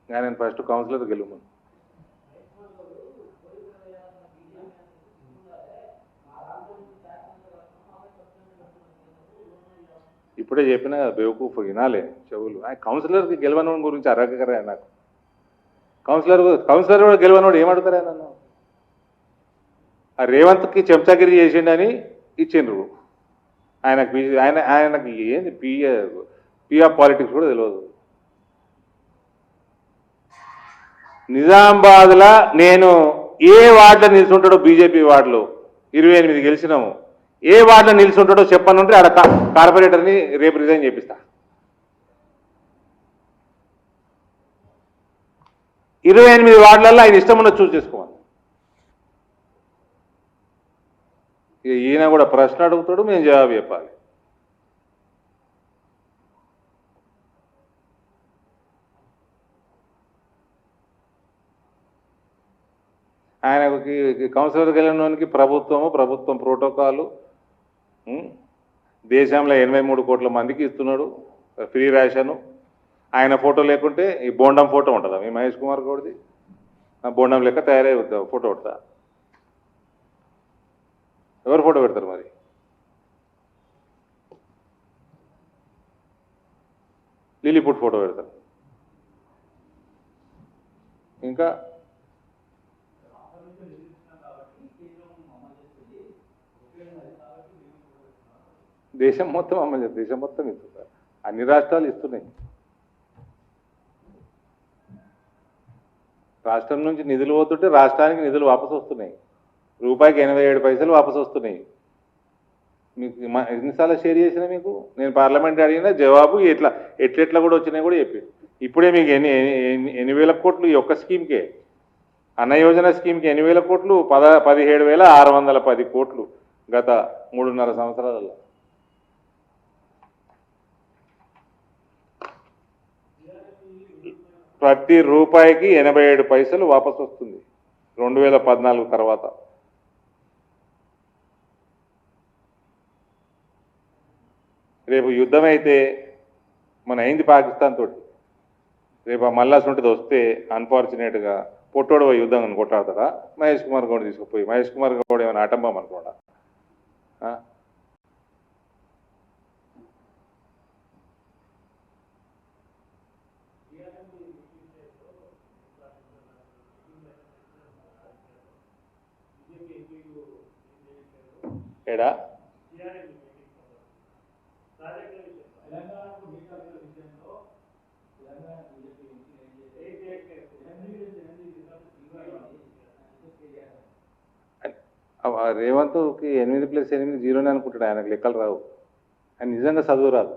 నేను first councillor గెలుము. ఇప్పుడే చెప్పిన కదా బేవకూఫ్ వినాలే చెవులు. కౌన్సిలర్కి గెలవనోడి గురించి అరగకరా నాకు. కౌన్సిలర్ కూడా గెలవనోడు ఏమడుగుతారా నన్ను? ఆ రేవంత్కి చెంచాగిరి చేసిండని ఇచ్చిండ్రు. ఆయనకి ఏంది పిఆర్ పాలిటిక్స్ కూడా తెలియదు. నిజామాబాద్లో నేను ఏ వార్డులో నిలుచుంటాడో, బీజేపీ వార్డులో 28 గెలిచినాము, ఏ వార్డులో నిలుచుంటాడో చెప్పనుంటే ఆడ కార్పొరేటర్ని రేపు రిజైన్ చేపిస్తా. 28 వార్డులలో ఆయన ఇష్టం ఉన్నది చూస్ చేసుకోవాలి. ఈయన కూడా ప్రశ్న అడుగుతాడు, మేము జవాబు చెప్పాలి. ఆయనకి కౌన్సిలర్కి వెళ్ళడానికి ప్రభుత్వం ప్రోటోకాలు, దేశంలో 83 కోట్ల మందికి ఇస్తున్నాడు ఫ్రీ రేషను. ఆయన ఫోటో లేకుంటే ఈ బోండం ఫోటో ఉంటుందా మీ మహేష్ కుమార్ గౌడ్ది? బోండం లెక్క తయారై ఫోటో పెడతా. ఎవరు ఫోటో పెడతారు మరి? లిలీపుట్ ఫోటో పెడతారు. ఇంకా దేశం మొత్తం అమలు చేస్తుంది. దేశం మొత్తం ఇస్తుంది. అన్ని రాష్ట్రాలు ఇస్తున్నాయి. రాష్ట్రం నుంచి నిధులు పోతుంటే రాష్ట్రానికి నిధులు వాపసు వస్తున్నాయి. రూపాయికి 87 పైసలు వాపసు వస్తున్నాయి. మీకు ఎన్నిసార్లు షేర్ చేసినా మీకు? నేను పార్లమెంట్ అడిగినా జవాబు ఎట్లెట్లా కూడా వచ్చినాయి కూడా చెప్పి. ఇప్పుడే మీకు ఎన్ని వేల కోట్లు ఈ ఒక్క స్కీమ్కే, అన్న యోజన స్కీమ్కి 8,000 కోట్లు, 17,610 కోట్లు గత 3.5 సంవత్సరాలలో. ప్రతి రూపాయికి 87 పైసలు వాపసు వస్తుంది 2014 తర్వాత. రేపు యుద్ధం అయితే మన అయింది పాకిస్తాన్ తోటి. రేపు మళ్ళా సొంటిది వస్తే అన్ఫార్చునేట్గా పొట్టోడు యుద్ధం కొట్టాడతారా? మహేష్ కుమార్ గౌడ్ తీసుకుపోయి, మహేష్ కుమార్ గౌడ్ ఏమైనా ఆటంబం అనుకోడా? ఏడా రేవంత్కి 8+8 0 అనుకుంటాడు. ఆయనకు లెక్కలు రావు. ఆయన నిజంగా చదువు రాదు.